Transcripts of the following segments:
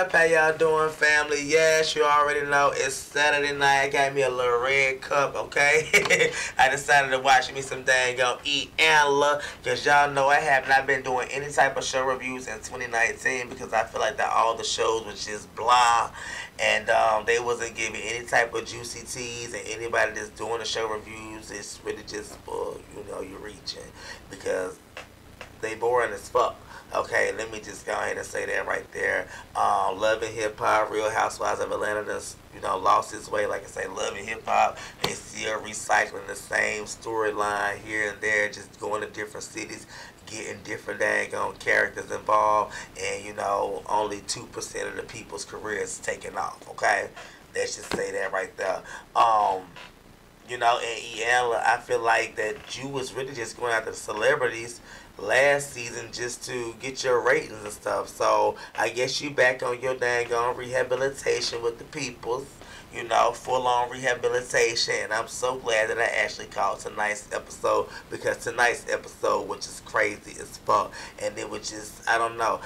up? How y'all doing, family? Yes, you already know it's Saturday night. I got me a little red cup, okay? I decided to watch me some dang Iyanla, because y'all know I have not been doing any type of show reviews in 2019 because I feel like that all the shows was just blah, and they wasn't giving any type of juicy teas, and anybody that's doing the show reviews is really just, you're reaching because they boring as fuck. Okay, let me just go ahead and say that right there. Love and Hip Hop, Real Housewives of Atlanta just, lost its way. Like I say, Love and Hip Hop, they still recycling the same storyline here and there, just going to different cities, getting different daggone characters involved, and, only 2% of the people's careers taking off, okay? Let's just say that right there. In Iyanla, I feel like that you was really just going after the celebrities last season just to get your ratings and stuff. So I guess you back on your dang on rehabilitation with the peoples, full on rehabilitation. And I'm so glad that I actually called tonight's episode, because tonight's episode was just crazy as fuck. And it was just, I don't know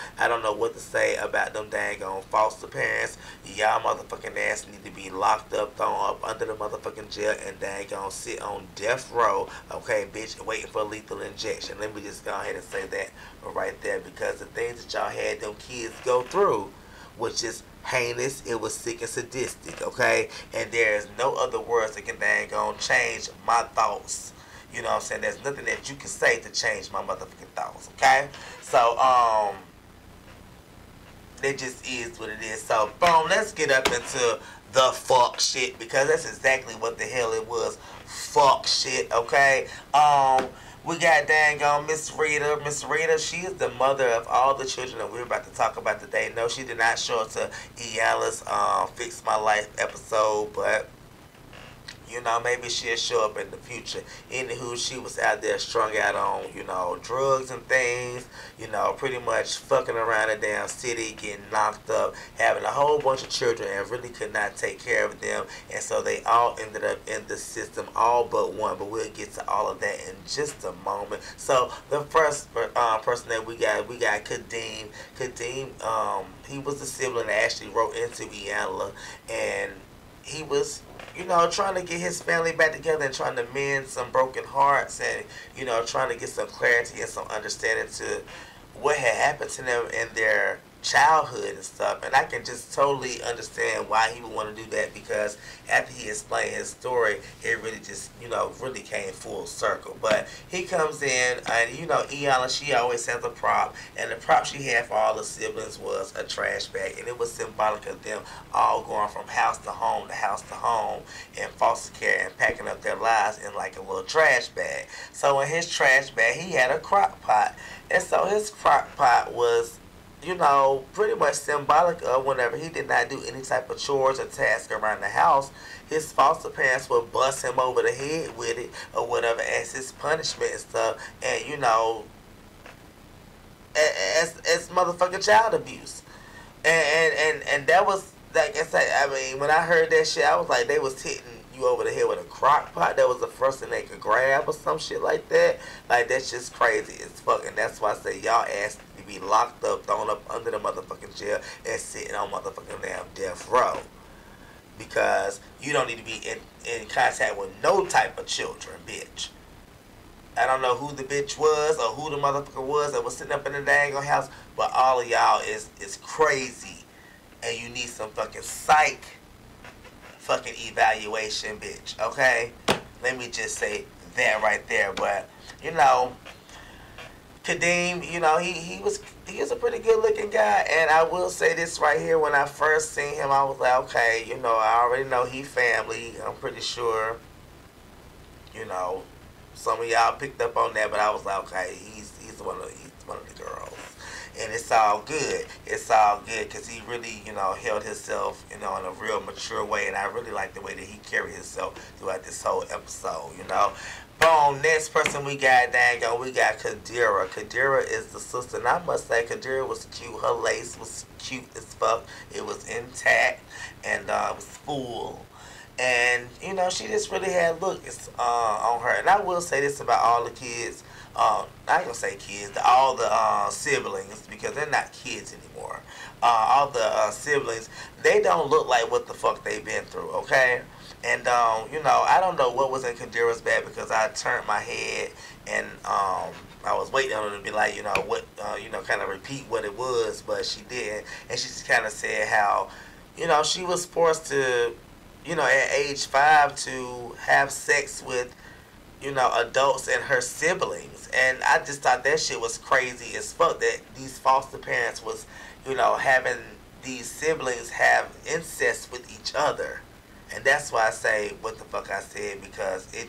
what to say about them dang on foster parents. Y'all motherfucking ass need to be locked up, thrown up under the motherfucking jail, and dang on sit on death row, okay, bitch, waiting for a lethal injection. Let me just go ahead and say that right there, because the things that y'all had them kids go through was just heinous. It was sick and sadistic, okay? And there's no other words that can dang on change my thoughts. You know what I'm saying? There's nothing that you can say to change my motherfucking thoughts, okay? So, it just is what it is. So, boom, let's get up into the fuck shit, because that's exactly what the hell it was. Fuck shit, okay? We got dang on Miss Rita. Miss Rita, she is the mother of all the children that we're about to talk about today. No, she did not show up to Iyanla's Fix My Life episode, but maybe she'll show up in the future. Anywho, she was out there strung out on, drugs and things, pretty much fucking around the damn city, getting knocked up, having a whole bunch of children and really could not take care of them. And so they all ended up in the system, all but one. But we'll get to all of that in just a moment. So the first person that we got Kadeem. Kadeem, he was the sibling that actually wrote into Iyanla, and he was trying to get his family back together and trying to mend some broken hearts, and, trying to get some clarity and some understanding to what had happened to them in their childhood and stuff. And I can just totally understand why he would want to do that, because after he explained his story, it really just, really came full circle. But he comes in, and, Iyanla, she always has a prop, and the prop she had for all the siblings was a trash bag, and it was symbolic of them all going from house to home in foster care and packing up their lives in like a little trash bag. So in his trash bag, he had a crock pot, and so his crock pot was pretty much symbolic of whenever he did not do any type of chores or tasks around the house, his foster parents would bust him over the head with it or whatever as his punishment and stuff, and as motherfucking child abuse. And that was, like I said, I mean, when I heard that shit, I was like, they was hitting you over the head with a crock pot. That was the first thing they could grab or some shit like that. Like, that's just crazy as fuck. And that's why I say y'all asked to be locked up, thrown up under the motherfucking jail, and sitting on motherfucking damn death row. Because you don't need to be in contact with no type of children, bitch. I don't know who the bitch was or who the motherfucker was that was sitting up in the dang house, but all of y'all is crazy. And you need some fucking psych fucking evaluation, bitch, okay? Let me just say that right there. But Kadeem, he was a pretty good looking guy, and I will say this right here, when I first seen him, I was like, okay, I already know he family. I'm pretty sure, some of y'all picked up on that, but I was like, okay, he's one of the girls. And it's all good. It's all good, because he really, held himself, in a real mature way. And I really like the way that he carried himself throughout this whole episode, Boom, next person we got, we got Kadira. Kadira is the sister. And I must say, Kadira was cute. Her lace was cute as fuck. It was intact, and it was full. And, she just really had looks on her. And I will say this about all the kids I ain't gonna say kids, all the siblings, because they're not kids anymore. All the siblings, they don't look like what the fuck they been through, okay? And I don't know what was in Kadira's bag, because I turned my head and I was waiting on her to be like, what, kind of repeat what it was, but she didn't. And she just kind of said how, she was forced to, at age 5 to have sex with, adults and her siblings. And I just thought that shit was crazy as fuck, that these foster parents was, having these siblings have incest with each other. And that's why I say what the fuck I said, because it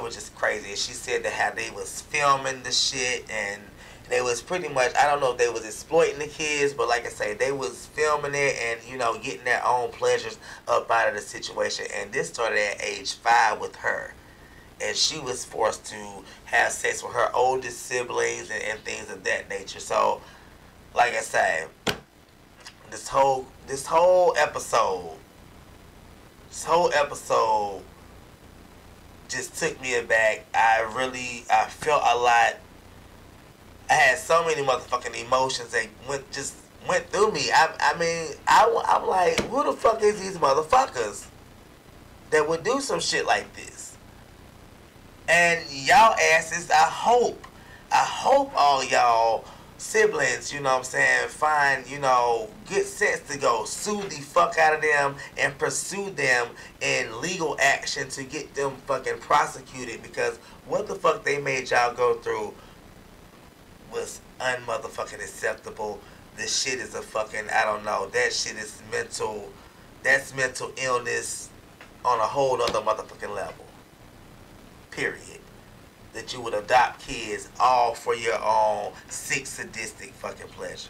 was just crazy. And she said that how they was filming the shit, and they was pretty much, I don't know if they was exploiting the kids, but like I say, they was filming it and, getting their own pleasures up out of the situation. And this started at age 5 with her. And she was forced to have sex with her oldest siblings and things of that nature. So, like I say, this whole episode just took me aback. I felt a lot. I had so many motherfucking emotions that went through me. I'm like, who the fuck is these motherfuckers that would do some shit like this? And y'all asses, I hope all y'all siblings, find, good sense to go sue the fuck out of them and pursue them in legal action to get them fucking prosecuted, because what the fuck they made y'all go through was unmotherfucking acceptable. This shit is a fucking, I don't know, that shit is that's mental illness on a whole other motherfucking level. Period. That you would adopt kids all for your own sick, sadistic fucking pleasure.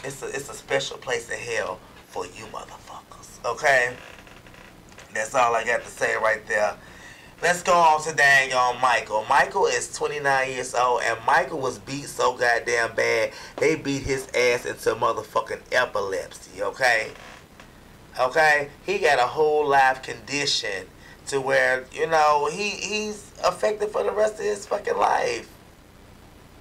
It's a special place in hell for you motherfuckers. Okay? That's all I got to say right there. Let's go on to dang on Michael. Michael is 29 years old, and Michael was beat so goddamn bad, they beat his ass into motherfucking epilepsy, okay? Okay? He got a whole life condition to where, he's affected for the rest of his fucking life.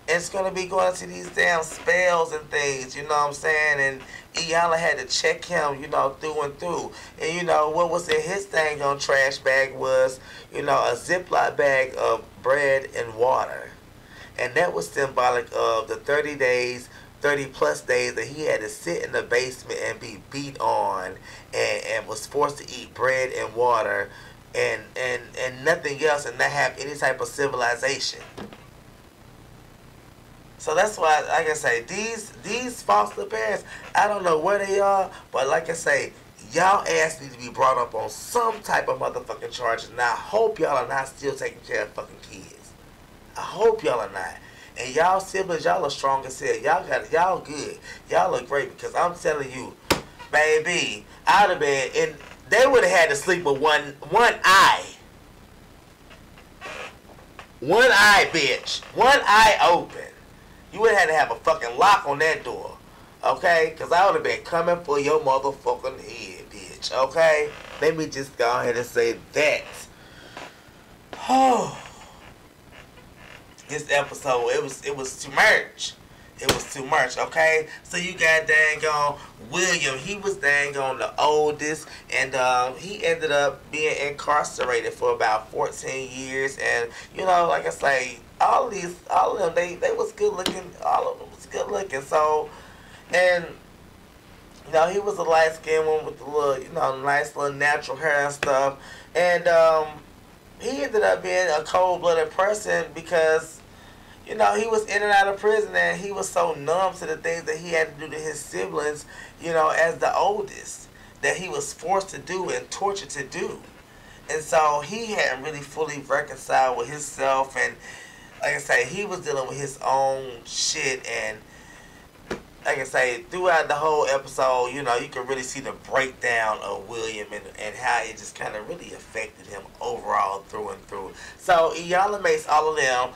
It's going to be going to these damn spells and things, you know what I'm saying? And Iyanla had to check him, through and through. And, what was in his thing on trash bag was, a Ziploc bag of bread and water. And that was symbolic of the 30 plus days that he had to sit in the basement and be beat on and was forced to eat bread and water and nothing else, and not have any type of civilization. So that's why, like I say, these foster parents, I don't know where they are, but like I say, y'all ass need to be brought up on some type of motherfucking charges. And I hope y'all are not still taking care of fucking kids. I hope y'all are not. And y'all siblings, y'all are strong as hell. Y'all good. Y'all look great, because I'm telling you, baby, I'd have been, and they would have had to sleep with one eye. One eye, bitch. One eye open. You would have had to have a fucking lock on that door. Okay? Because I would have been coming for your motherfucking head, bitch. Okay? Let me just go ahead and say that. Oh. This episode, it was too much. It was too much, okay? So you got dang on William. He was dang on the oldest, and he ended up being incarcerated for about 14 years. And, like I say, all of them, they was good looking. All of them was good looking. So, and, he was a light-skinned one with the little, nice little natural hair and stuff. And, he ended up being a cold-blooded person because, he was in and out of prison, and he was so numb to the things that he had to do to his siblings, as the oldest, that he was forced to do and tortured to do. And so he hadn't really fully reconciled with himself, and like I say, he was dealing with his own shit. And like I say, throughout the whole episode, you can really see the breakdown of William and how it just kind of really affected him overall through and through. So Iyanla makes all of them,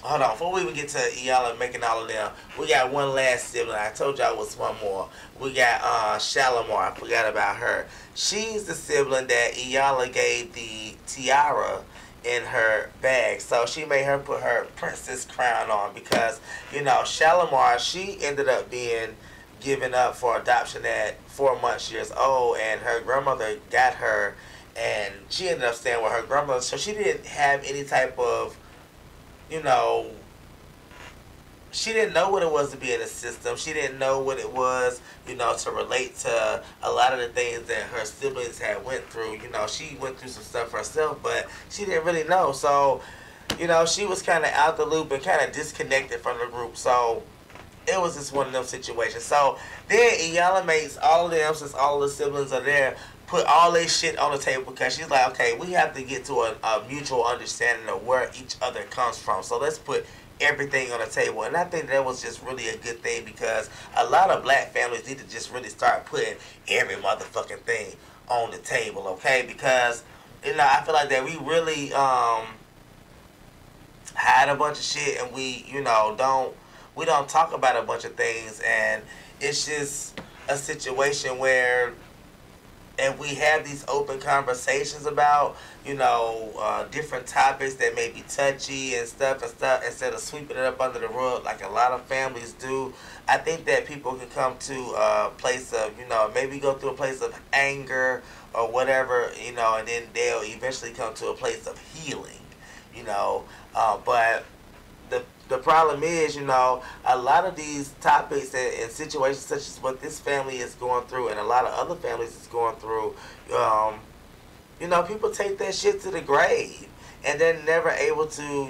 hold on, before we even get to Iyanla making all of them, we got one last sibling. I told y'all it was one more. We got Shalimar. I forgot about her. She's the sibling that Iyanla gave the tiara in her bag. So she made her put her princess crown on because, Shalimar, she ended up being given up for adoption at 4 months years old, and her grandmother got her, and she ended up staying with her grandmother. So she didn't have any type of, you know, she didn't know what it was to be in the system. She didn't know what it was, to relate to a lot of the things that her siblings had went through. She went through some stuff herself, but she didn't really know. So, she was kind of out the loop and kind of disconnected from the group. So, it was just one of them situations. So, then Iyanla makes all of them, since all of the siblings are there, put all their shit on the table because she's like, okay, we have to get to a mutual understanding of where each other comes from. So let's put everything on the table. And I think that was just really a good thing because a lot of black families need to just really start putting every motherfucking thing on the table, okay? Because, I feel like that we really hide a bunch of shit and we don't talk about a bunch of things, and it's just a situation where if we have these open conversations about, different topics that may be touchy and stuff, instead of sweeping it up under the rug like a lot of families do, I think that people can come to a place of, maybe go through a place of anger or whatever, and then they'll eventually come to a place of healing, but the problem is, a lot of these topics and situations such as what this family is going through and a lot of other families is going through, people take that shit to the grave and they're never able to,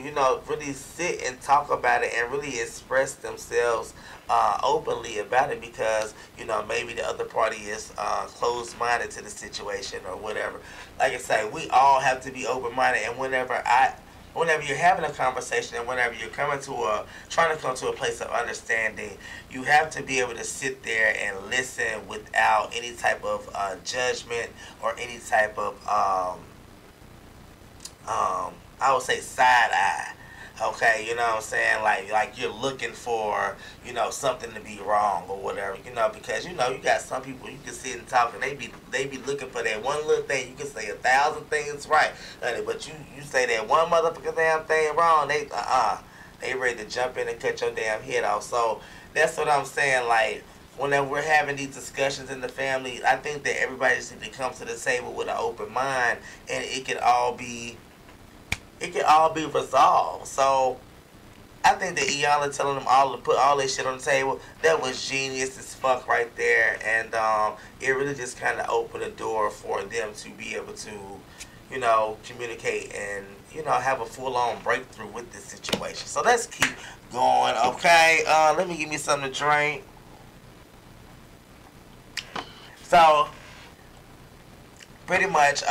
really sit and talk about it and really express themselves openly about it because, maybe the other party is closed-minded to the situation or whatever. Like I say, we all have to be open-minded, and whenever you're having a conversation and whenever you're trying to come to a place of understanding, you have to be able to sit there and listen without any type of judgment or any type of, I would say, side eye. Okay, you know what I'm saying? Like you're looking for, something to be wrong or whatever, because, you got some people you can sit and talk and they be looking for that one little thing. You can say 1,000 things right, but you say that one motherfucking damn thing wrong, they ready to jump in and cut your damn head off. So that's what I'm saying, like, whenever we're having these discussions in the family, I think that everybody just needs to come to the table with an open mind and it can all be resolved. So I think that Iyanla telling them all to put all this shit on the table, that was genius as fuck right there, and it really just kind of opened the door for them to be able to, communicate and, have a full-on breakthrough with this situation. So let's keep going, okay? Let me give me something to drink. So, pretty much,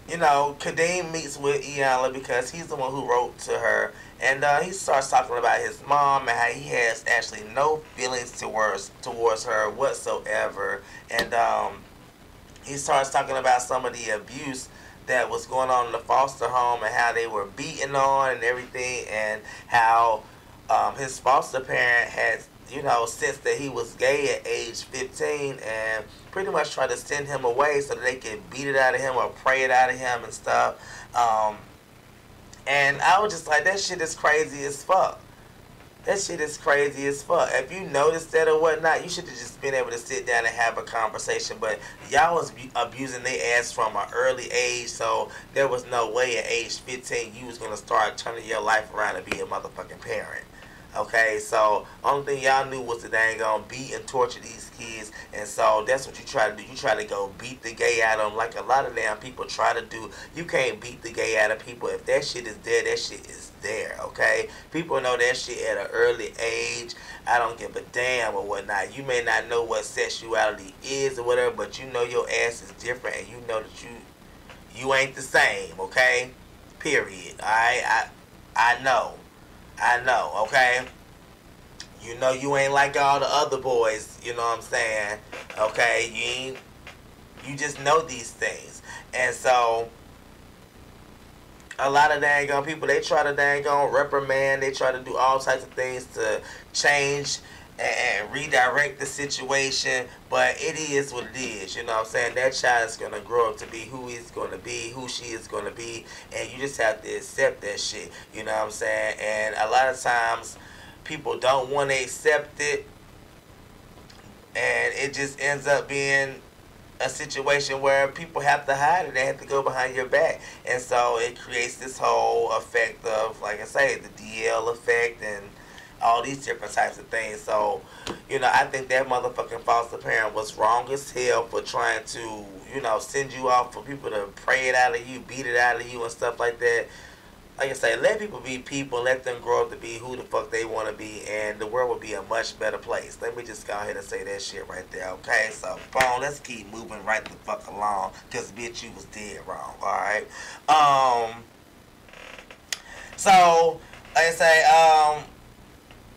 Kadeem meets with Iyanla because he's the one who wrote to her, and he starts talking about his mom and how he has actually no feelings towards her whatsoever, and he starts talking about some of the abuse that was going on in the foster home and how they were beaten on and everything, and how his foster parent had, sensed that he was gay at age 15 and pretty much tried to send him away so that they could beat it out of him or pray it out of him and stuff. And I was just like, that shit is crazy as fuck. That shit is crazy as fuck. If you noticed that or whatnot, you should have just been able to sit down and have a conversation. But y'all was abusing their ass from an early age, so there was no way at age 15 you was going to start turning your life around and be a motherfucking parent. Okay, so only thing y'all knew was that they ain't gonna beat and torture these kids, and so that's what you try to do. You try to go beat the gay out of them like a lot of damn people try to do. You can't beat the gay out of people. If that shit is there, that shit is there, okay? People know that shit at an early age. I don't give a damn or whatnot. You may not know what sexuality is or whatever, but you know your ass is different, and you know that you ain't the same, okay? Period. Alright? I know. Okay? You know you ain't like all the other boys, you know what I'm saying? Okay? You just know these things. And so, a lot of dang on people, they try to dang on reprimand, they try to do all types of things to change and redirect the situation, but it is what it is, you know what I'm saying? That child is going to grow up to be who he's going to be, who she is going to be, and you just have to accept that shit, you know what I'm saying? And a lot of times, people don't want to accept it, and it just ends up being a situation where people have to hide it. They have to go behind your back. And so it creates this whole effect of, like I say, the DL effect and all these different types of things. So, you know, I think that motherfucking foster parent was wrong as hell for trying to, you know, send you off for people to pray it out of you, beat it out of you and stuff like that. Like I say, let people be people, let them grow up to be who the fuck they want to be, and the world will be a much better place. Let me just go ahead and say that shit right there, okay? So, boom, let's keep moving right the fuck along, because, bitch, you was dead wrong, alright? So, like I say,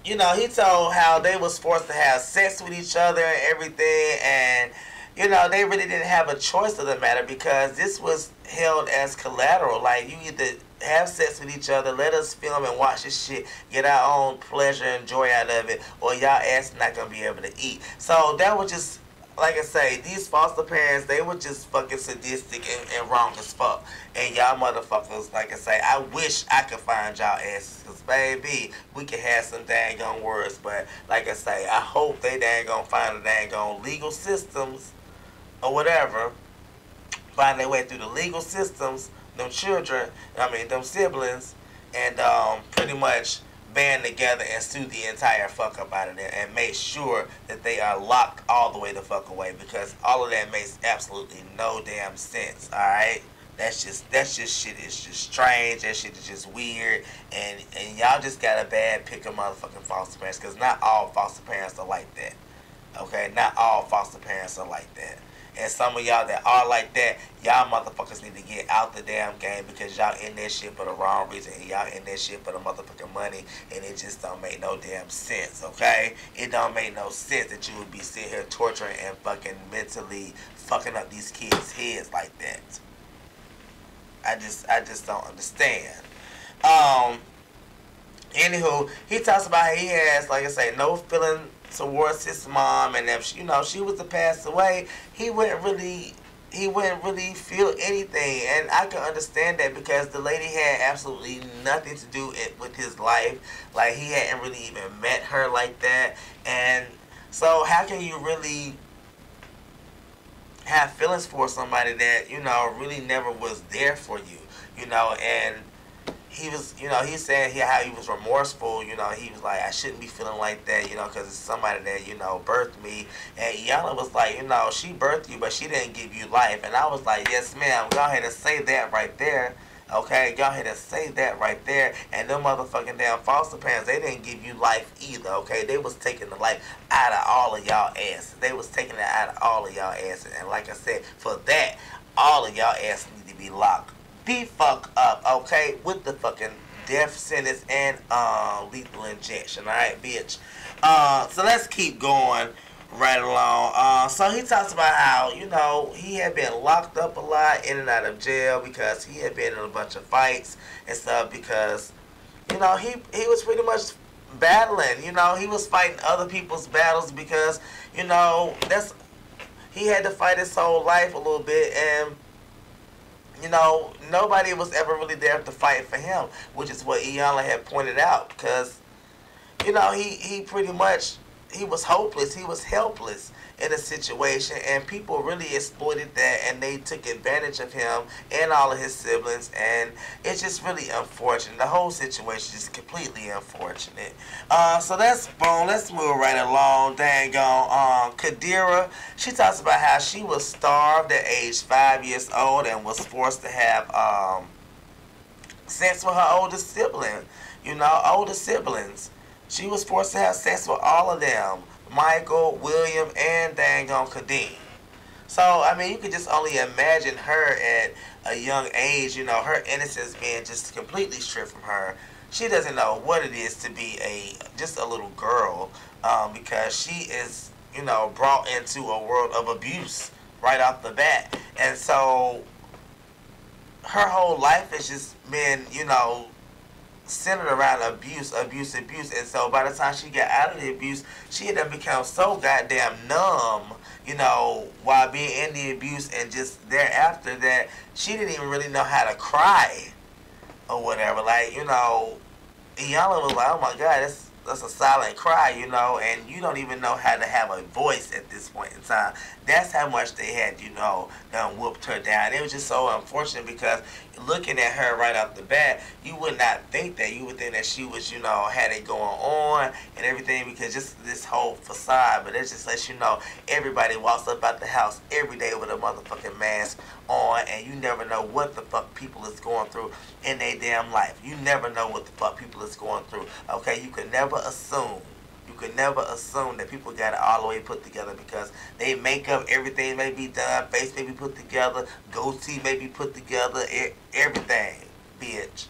you know, he told how they was forced to have sex with each other and everything, and, you know, they really didn't have a choice of the matter, because this was held as collateral. Like, you either have sex with each other, let us film and watch this shit, get our own pleasure and joy out of it, or y'all ass not gonna be able to eat. So that was just, like I say, these foster parents, they were just fucking sadistic and wrong as fuck. And y'all motherfuckers, like I say, I wish I could find y'all asses, because baby, we could have some dang on words, but like I say, I hope they dang on find the dang on legal systems or whatever, find their way through the legal systems, them children, them siblings, and pretty much band together and sue the entire fuck up out of there and make sure that they are locked all the way the fuck away, because all of that makes absolutely no damn sense, alright? That's just shit is just strange, that shit is just weird, and y'all just got a bad pick of motherfucking foster parents, because not all foster parents are like that, okay? Not all foster parents are like that. And some of y'all that are like that, y'all motherfuckers need to get out the damn game, because y'all in that shit for the wrong reason. And y'all in that shit for the motherfucking money. And it just don't make no damn sense, okay? It don't make no sense that you would be sitting here torturing and fucking mentally fucking up these kids' heads like that. I just don't understand. Anywho, he talks about how he has, like I say, no feeling towards his mom, and if you know she was to pass away, he wouldn't really feel anything, and I can understand that, because the lady had absolutely nothing to do with his life. Like, he hadn't really even met her like that, and so how can you really have feelings for somebody that, you know, really never was there for you, you know? And he was, you know, he's saying here how he was remorseful, you know, he was like, I shouldn't be feeling like that, you know, because it's somebody that, you know, birthed me. And Iyanla was like, you know, she birthed you, but she didn't give you life. And I was like, yes, ma'am, go ahead and say that right there, okay? Go ahead and say that right there. And them motherfucking damn foster parents, they didn't give you life either, okay? They was taking the life out of all of y'all asses. They was taking it out of all of y'all asses. And like I said, for that, all of y'all asses need to be locked the fuck up, okay, with the fucking death sentence and lethal injection, alright, bitch. So let's keep going right along. So he talks about how, you know, he had been locked up a lot, in and out of jail, because he had been in a bunch of fights and stuff, because, you know, he was pretty much battling, you know, he was fighting other people's battles, because, you know, he had to fight his whole life a little bit, and you know, nobody was ever really there to fight for him, which is what Iyanla had pointed out, because, you know, he pretty much, he was hopeless, he was helpless in a situation, and people really exploited that, and they took advantage of him and all of his siblings, and it's just really unfortunate. The whole situation is completely unfortunate. So that's boom. Let's move right along. Dang on. Kadira, she talks about how she was starved at age 5 years old and was forced to have sex with her oldest sibling. You know, older siblings. She was forced to have sex with all of them. Michael, William, and dang on Kadeem. So, I mean, you could just only imagine her at a young age, you know, her innocence being just completely stripped from her. She doesn't know what it is to be just a little girl, because she is, you know, brought into a world of abuse right off the bat. And so, her whole life has just been, centered around abuse, abuse, abuse. And so by the time she got out of the abuse, she had become so goddamn numb, while being in the abuse, and just thereafter that she didn't even really know how to cry or whatever. Like, Iyanla was like, oh my God, that's a silent cry, and you don't even know how to have a voice at this point in time. That's how much they had, done whooped her down. It was just so unfortunate because looking at her right off the bat, you would not think that. You would think that she was, had it going on and everything, because just this whole facade. But it just lets you know everybody walks up out the house every day with a motherfucking mask on, and you never know what the fuck people is going through in their damn life. You never know what the fuck people is going through. Okay, you can never assume. You could never assume that people got it all the way put together, because they makeup, everything may be done, face may be put together, goatee may be put together, everything, bitch.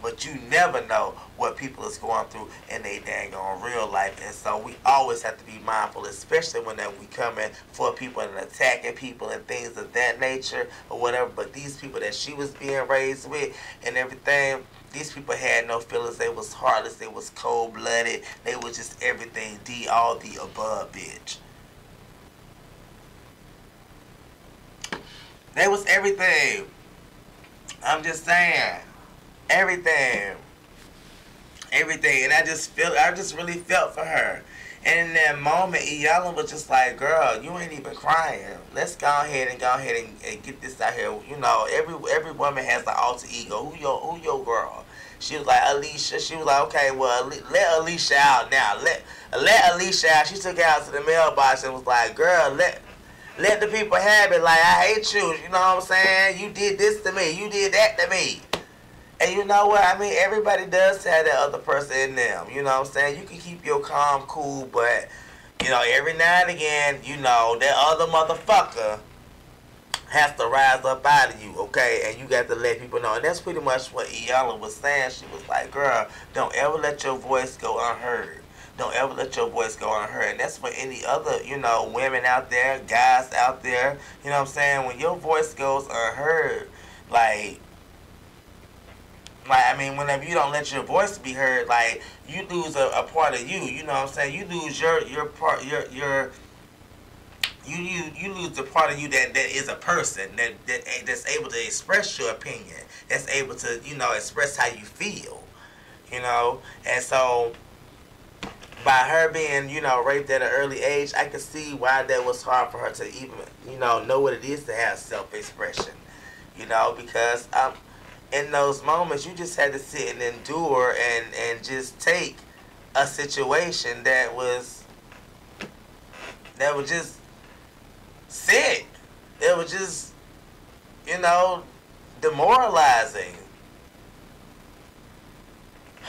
But you never know what people is going through in their dang on real life. And so we always have to be mindful, especially when we coming for people and attacking people and things of that nature or whatever. But these people that she was being raised with and everything, these people had no feelings. They was heartless. They was cold-blooded. They was just everything, all the above, bitch. They was everything. I'm just saying. Everything. And I just really felt for her. And in that moment, Iyanla was just like, girl, you ain't even crying. Let's go ahead and get this out here. Every woman has an alter ego. Who your girl? She was like, Alicia. She was like, okay, well, let Alicia out now. Let Alicia out. She took it out to the mailbox and was like, girl, let the people have it. Like, I hate you. You know what I'm saying? You did this to me. You did that to me. And you know what? I mean, everybody does have that other person in them. You know what I'm saying? You can keep your calm, cool, but, every now and again, that other motherfucker has to rise up out of you, okay? And you got to let people know. And that's pretty much what Iyanla was saying. She was like, girl, don't ever let your voice go unheard. Don't ever let your voice go unheard. And that's for any other, women out there, guys out there. You know what I'm saying? When your voice goes unheard, I mean, whenever you don't let your voice be heard, you lose a part of you. You know what I'm saying? You lose your part, you lose the part of you that is a person that's able to express your opinion, that's able to express how you feel, And so by her being raped at an early age, I could see why that was hard for her to even know what it is to have self-expression, because in those moments, you just had to sit and endure and just take a situation that was just sick. It was just, demoralizing.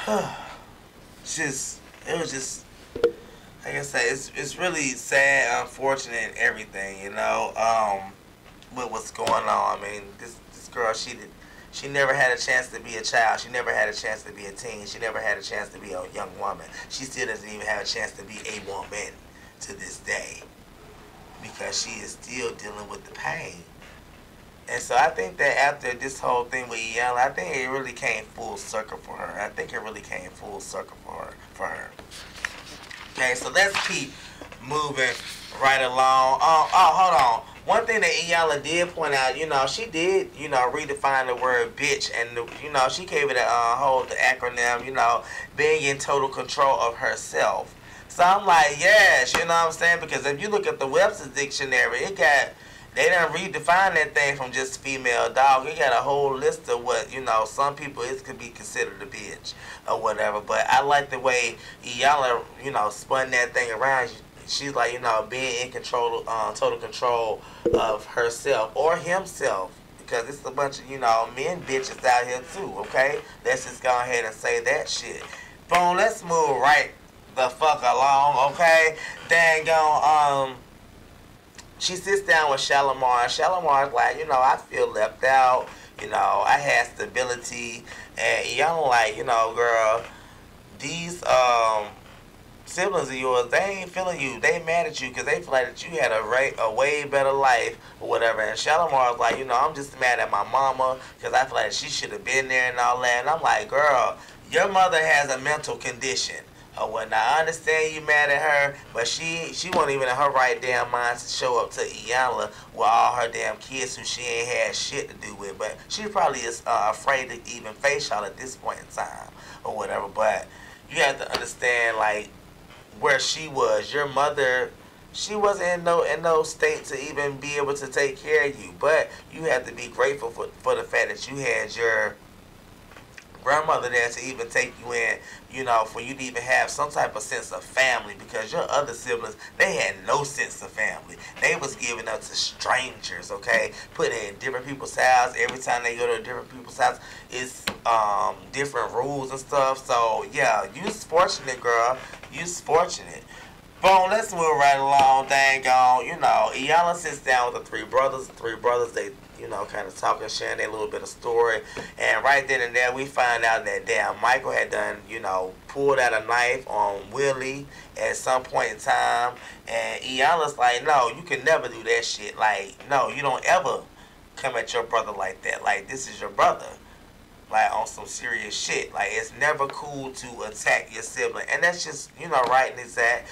It was just, like I said, it's really sad, unfortunate, and everything, with what's going on. I mean, this girl, she never had a chance to be a child. She never had a chance to be a teen. She never had a chance to be a young woman. She still doesn't even have a chance to be a woman to this day, because she is still dealing with the pain. And so I think that after this whole thing with Iyanla, I think it really came full circle for her. I think it really came full circle for her. Okay, so let's keep moving right along. Hold on. One thing that Iyanla did point out, she did, redefine the word bitch, and, she gave it the acronym, being in total control of herself. So I'm like, yes, you know what I'm saying? Because if you look at the Webster's Dictionary, they done redefined that thing from just female dog. It got a whole list of what, some people, it could be considered a bitch or whatever. But I like the way Iyanla, spun that thing around. She's like, being in control, total control of herself or himself. Because it's a bunch of, men bitches out here too, okay? Let's just go ahead and say that shit. Boom, let's move right the fuck along, okay? Dang on, she sits down with Shalimar. Shalimar's like, I feel left out. I had stability. And Iyanla like, girl, these siblings of yours, they ain't feeling you. They mad at you because they feel like that you had a way better life or whatever. And Shalamar's like, I'm just mad at my mama because I feel like she should have been there and all that. And I'm like, girl, your mother has a mental condition. Or what? I understand you mad at her, but she wasn't even in her right damn mind to show up to Iyanla with all her damn kids who she ain't had shit to do with. But she probably is afraid to even face y'all at this point in time or whatever. But you have to understand, like, where she was. Your mother, she wasn't in no state to even be able to take care of you. But you have to be grateful for the fact that you had your grandmother there to even take you in, for you to even have some type of sense of family, because your other siblings, they had no sense of family. They was giving up to strangers, okay? Putting in different people's house. Every time they go to different people's house, it's different rules and stuff. So, yeah, you's fortunate, girl. You's fortunate. Boom, let's move right along. Dang on, Iyanla sits down with the three brothers. The three brothers, they kind of talking, sharing their little bit of story. And right then and there, we find out that damn Michael had done, pulled out a knife on Willie at some point in time. And Iyanla's like, no, you can never do that shit. Like, no, you don't ever come at your brother like that. Like, this is your brother. Like, on some serious shit. Like, it's never cool to attack your sibling. And that's just, right and exact.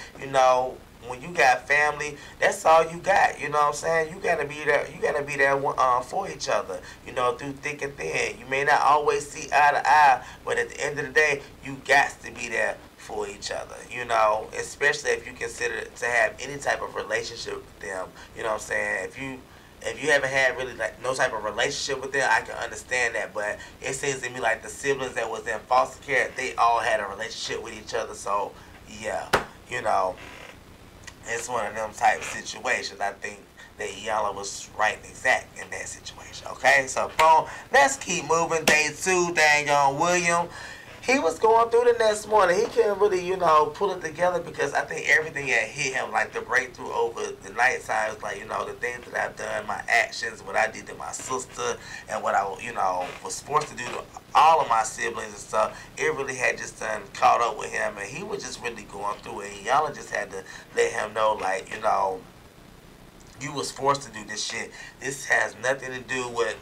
When you got family, that's all you got. You know what I'm saying? You gotta be there. You gotta be there for each other. Through thick and thin. You may not always see eye to eye, but at the end of the day, you got to be there for each other. Especially if you consider to have any type of relationship with them. You know what I'm saying? If you haven't had really like no type of relationship with them, I can understand that. But it seems to me like the siblings that was in foster care, they all had a relationship with each other. So yeah, it's one of them type of situations. I think that Iyanla was right and exact in that situation. Okay, so boom, let's keep moving. Day 2, dang on William. He was going through the next morning. He couldn't really, pull it together because I think everything had hit him, like the breakthrough over the nighttime. It's like, the things that I've done, my actions, what I did to my sister, and what I, was forced to do to all of my siblings and stuff. It really had just done caught up with him, and he was just really going through it. And Iyanla just had to let him know, like, you was forced to do this shit. This has nothing to do with,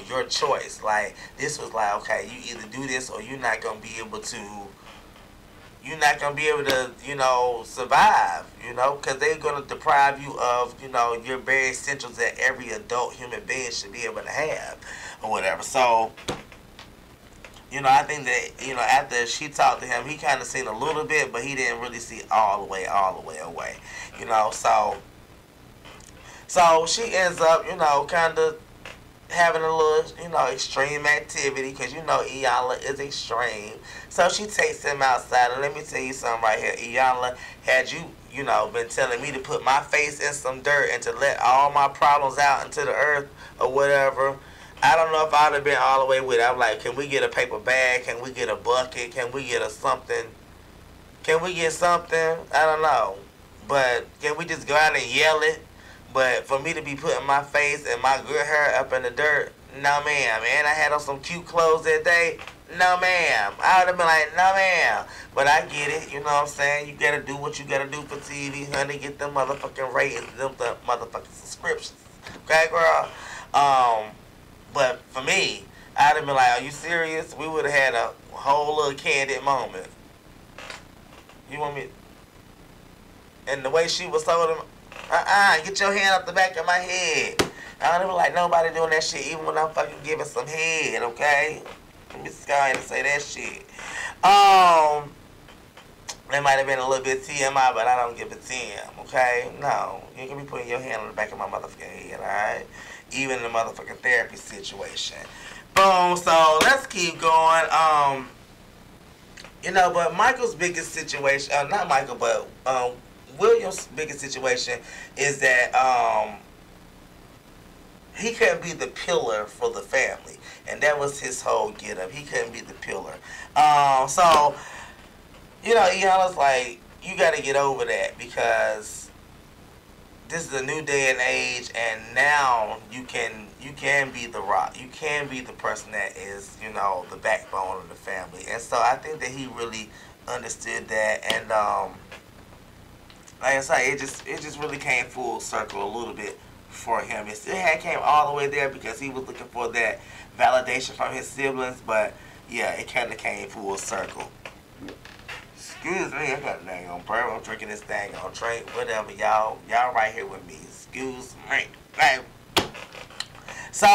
your choice. Like, this was like, okay, you either do this or you're not going to be able to, survive, because they're going to deprive you of, your very essentials that every adult human being should be able to have or whatever. So, I think that, after she talked to him, he kind of seen a little bit, but he didn't really see all the way away, So she ends up, kind of having a little, extreme activity because, Iyanla is extreme. So she takes him outside. And let me tell you something right here. Iyanla, had you, been telling me to put my face in some dirt and to let all my problems out into the earth or whatever, I don't know if I'd have been all the way with it. I'm like, can we get a paper bag? Can we get a bucket? Can we get a something? Can we get something? I don't know. But can we just go out and yell it? But for me to be putting my face and my good hair up in the dirt, no ma'am. And I had on some cute clothes that day, no ma'am. I would have been like, no ma'am. But I get it, you know what I'm saying? You gotta do what you gotta do for TV, honey. Get them motherfucking ratings, them the motherfucking subscriptions. Okay, girl? But for me, I'd have been like, are you serious? We would have had a whole little candid moment. You want me? And the way she was holding, get your hand up the back of my head. I don't even like nobody doing that shit, even when I'm fucking giving some head, okay? Let me just go ahead and say that shit. That might have been a little bit TMI, but I don't give a damn, okay? No, you can be putting your hand on the back of my motherfucking head, alright? Even in the motherfucking therapy situation. Boom, so let's keep going. But Michael's biggest situation, not Michael, but William's biggest situation is that he couldn't be the pillar for the family. And that was his whole get up. He couldn't be the pillar. So, Iyanla's like, you got to get over that because this is a new day and age, and now you can be the rock. You can be the person that is, the backbone of the family. And so I think that he really understood that, and like I say, it just really came full circle a little bit for him. It still had came all the way there because he was looking for that validation from his siblings, but yeah, it kind of came full circle. Excuse me, I got a dang on burp. I'm drinking this dang on drink. Whatever, y'all right here with me. Excuse me. Right. So,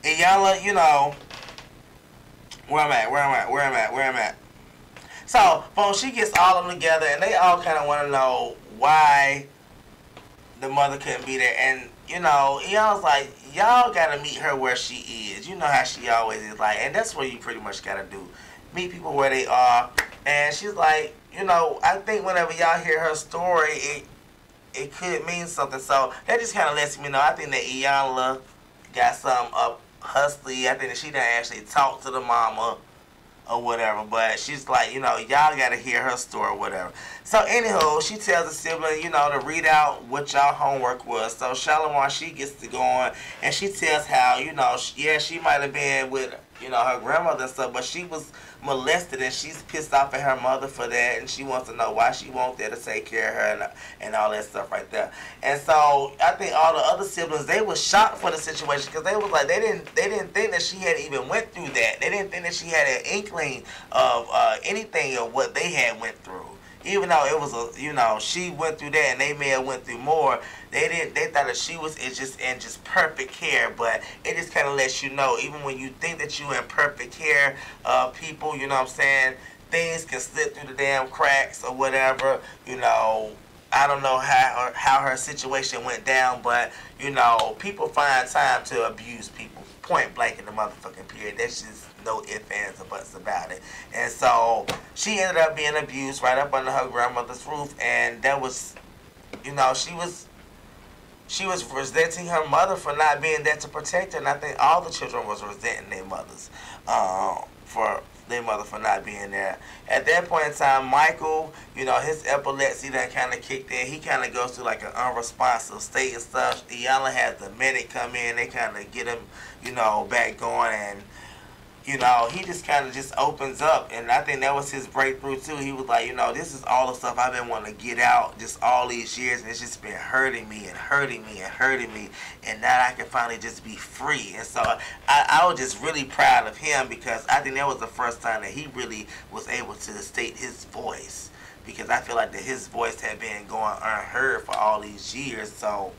Iyanla, you know, where I'm at. So, boom, she gets all of them together, and they all kind of want to know why the mother couldn't be there. And, you know, Iyanla's like, y'all got to meet her where she is. You know how she always is like, and that's what you pretty much got to do. Meet people where they are. And she's like, you know, I think whenever y'all hear her story, it could mean something. So that just kind of lets me know. I think that Iyanla got something up her sleeve. I think that she done actually talked to the mama or whatever. But she's like, you know, y'all got to hear her story or whatever. So anyhow, she tells the sibling, you know, to read out what y'all homework was. So Shalimar, she gets to go on, and she tells how, you know, yeah, she might have been with, you know, her grandmother and stuff, but she was molested, and she's pissed off at her mother for that, and she wants to know why she won't there to take care of her and all that stuff right there. And so I think all the other siblings, they were shocked for the situation because they was like, they didn't think that she had even went through that. They didn't think that she had an inkling of anything of what they had went through. Even though it was a, you know, she went through that and they may have went through more, they thought that she was in just perfect care. But it just kind of lets you know, even when you think that you in perfect care of people, you know what I'm saying, things can slip through the damn cracks or whatever. You know, I don't know how her situation went down, but you know, people find time to abuse people, point blank in the motherfucking period. That's just no ifs, ands, or buts about it. And so she ended up being abused right up under her grandmother's roof, and that was, you know, she was resenting her mother for not being there to protect her, and I think all the children was resenting their mothers for not being there. At that point in time, Michael, you know, his epilepsy done kind of kicked in. He kind of goes through like an unresponsive state and stuff. Iyanla has the medic come in. They kind of get him, you know, back going, and you know, he just kind of just opens up, and I think that was his breakthrough too. He was like, you know, this is all the stuff I've been wanting to get out just all these years, and it's just been hurting me, and now I can finally just be free. And so I was just really proud of him because I think that was the first time that he really was able to state his voice, because I feel like that his voice had been going unheard for all these years. So,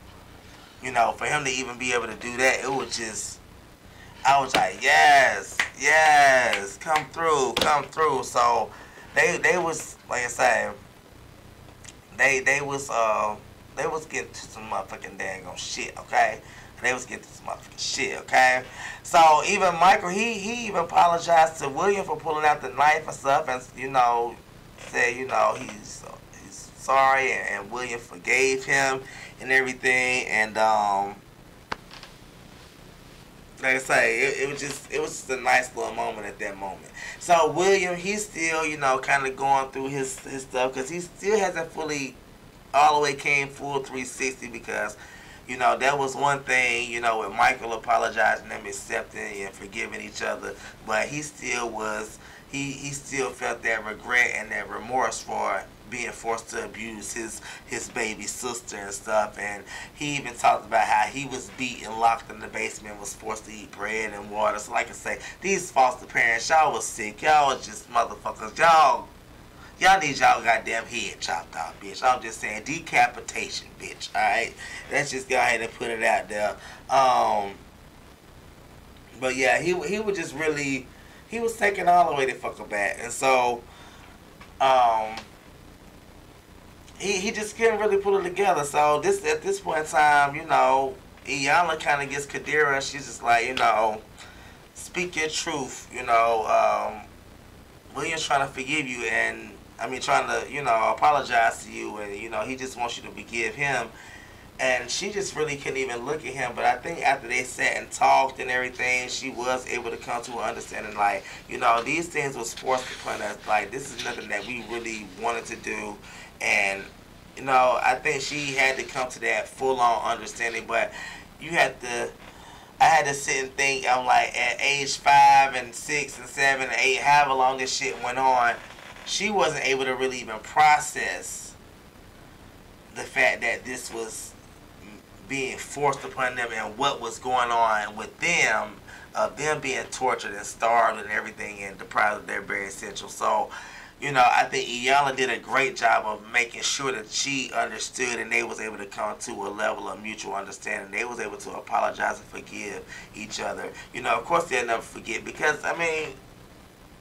you know, for him to even be able to do that, it was just, I was like, yes, come through. So they was, like I say, they was getting to some motherfucking dang on shit, okay? They was getting to some motherfucking shit, okay? So even Michael, he even apologized to William for pulling out the knife and stuff, and you know, said, you know, he's sorry, and William forgave him and everything, and like I say, it was just a nice little moment at that moment. So William, he's still, you know, kind of going through his stuff because he still hasn't fully all the way came full 360, because, you know, that was one thing, you know, with Michael apologizing, them accepting and forgiving each other, but he still was, he still felt that regret and that remorse for being forced to abuse his baby sister and stuff. And he even talked about how he was beaten, locked in the basement, was forced to eat bread and water. So like I say, these foster parents, y'all was sick. Y'all was just motherfuckers. Y'all need y'all goddamn head chopped off, bitch. I'm just saying, decapitation, bitch. Alright? Let's just go ahead and put it out there. But yeah, he was just really, he was taken all the way to fuck aback. And so he just couldn't really pull it together. So at this point in time, you know, Iyanla kind of gets Kadira, and she's just like, you know, speak your truth. You know, William's trying to forgive you, and I mean, trying to, you know, apologize to you, and you know, he just wants you to forgive him. And she just really couldn't even look at him. But I think after they sat and talked and everything, she was able to come to an understanding, like, you know, these things was forced upon us. Like, this is nothing that we really wanted to do. And, you know, I think she had to come to that full-on understanding. But I had to sit and think, I'm like, at age 5 and 6 and 7 and 8, however long this shit went on, she wasn't able to really even process the fact that this was being forced upon them and what was going on with them, them being tortured and starved and everything and deprived of their very essential. So, you know, I think Iyanla did a great job of making sure that she understood and they was able to come to a level of mutual understanding. They was able to apologize and forgive each other. You know, of course they'll never forget because, I mean,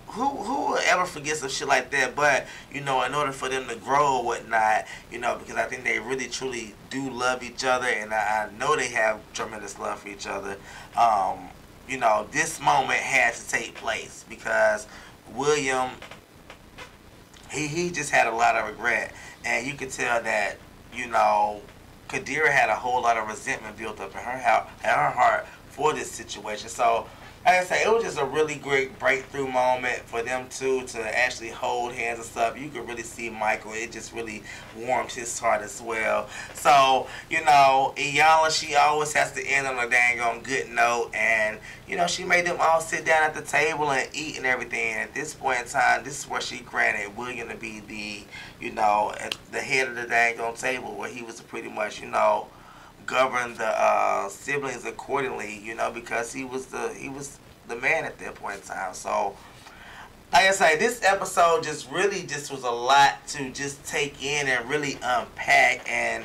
who will ever forget some shit like that? But, you know, in order for them to grow or whatnot, you know, because I think they really truly do love each other, and I know they have tremendous love for each other. You know, this moment had to take place because William, he just had a lot of regret, and you could tell that, you know, Kadira had a whole lot of resentment built up in her heart for this situation. So, like I say, it was just a really great breakthrough moment for them two to actually hold hands and stuff. You could really see Michael. It just really warmed his heart as well. So, you know, Iyanla, she always has to end on a dang on good note. And, you know, she made them all sit down at the table and eat and everything. And at this point in time, this is where she granted William to be the, you know, at the head of the dang on table, where he was pretty much, you know, govern the siblings accordingly, you know, because he was the man at that point in time. So, like I say, this episode just was a lot to just take in and really unpack, and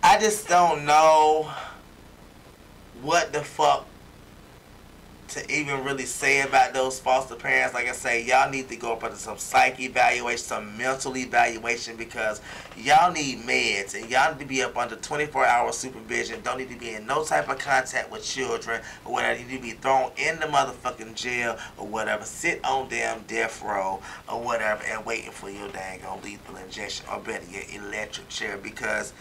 I just don't know what the fuck to even really say about those foster parents. Like I say, y'all need to go up under some psych evaluation, some mental evaluation, because y'all need meds and y'all need to be up under 24-hour supervision. Don't need to be in no type of contact with children or whatever. You need to be thrown in the motherfucking jail or whatever. Sit on damn death row or whatever and waiting for your dang on lethal injection, or better yet, electric chair, because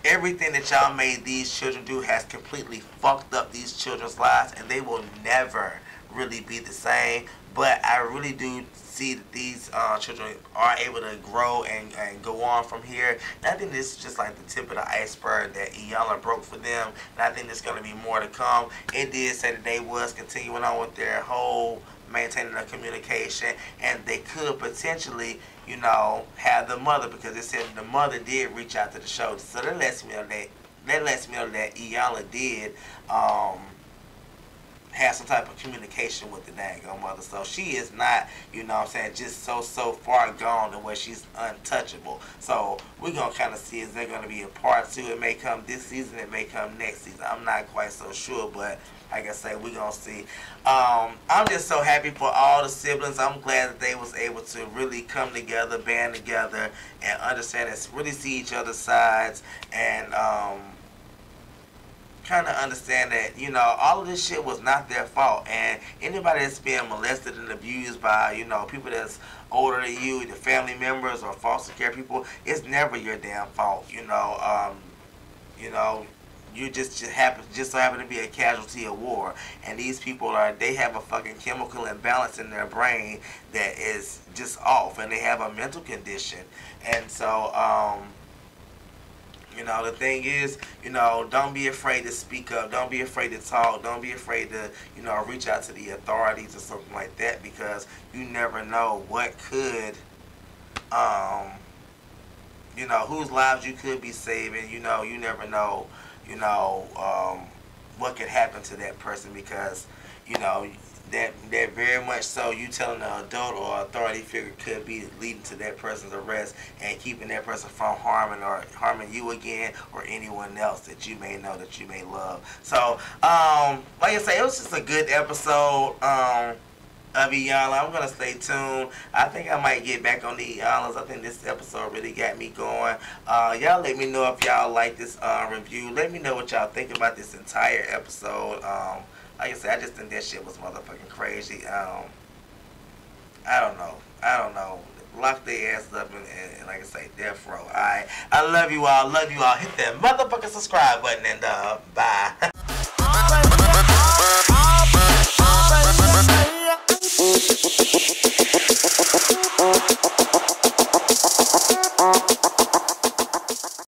everything that y'all made these children do has completely fucked up these children's lives, and they will never really be the same. But I really do see that these children are able to grow and go on from here. And I think this is just like the tip of the iceberg that Iyanla broke for them. And I think there's going to be more to come. It did say that they was continuing on with their whole maintaining the communication, and they could potentially, you know, have the mother, because it said the mother did reach out to the show. So that lets me know that Iyanla did have some type of communication with the daggone mother. So she is not, you know what I'm saying, just so far gone to where she's untouchable. So we're going to kind of see, is there going to be a part 2? It may come this season, it may come next season. I'm not quite so sure, but like I say, we're going to see. I'm just so happy for all the siblings. I'm glad that they was able to really come together, band together, and understand and really see each other's sides, and kind of understand that, you know, all of this shit was not their fault. And anybody that's being molested and abused by, you know, people that's older than you, the family members or foster care people, it's never your damn fault. You know, you just so happen to be a casualty of war, and these people they have a fucking chemical imbalance in their brain that is just off, and they have a mental condition. And so you know, the thing is, you know, don't be afraid to speak up. Don't be afraid to talk. Don't be afraid to, you know, reach out to the authorities or something like that, because you never know what could, you know, whose lives you could be saving. You know, you never know, you know, what could happen to that person, because, you know, that very much so you telling an adult or authority figure could be leading to that person's arrest and keeping that person from harming you again or anyone else that you may know, that you may love. So like I say, it was just a good episode of Iyanla. I'm gonna stay tuned. I think I might get back on the Iyanlas. I think this episode really got me going. Y'all let me know if y'all like this review. Let me know what y'all think about this entire episode. Like I said, I just think that shit was motherfucking crazy. I don't know. Lock their ass up and like I say, death row. Alright. I love you all. Hit that motherfucking subscribe button and bye.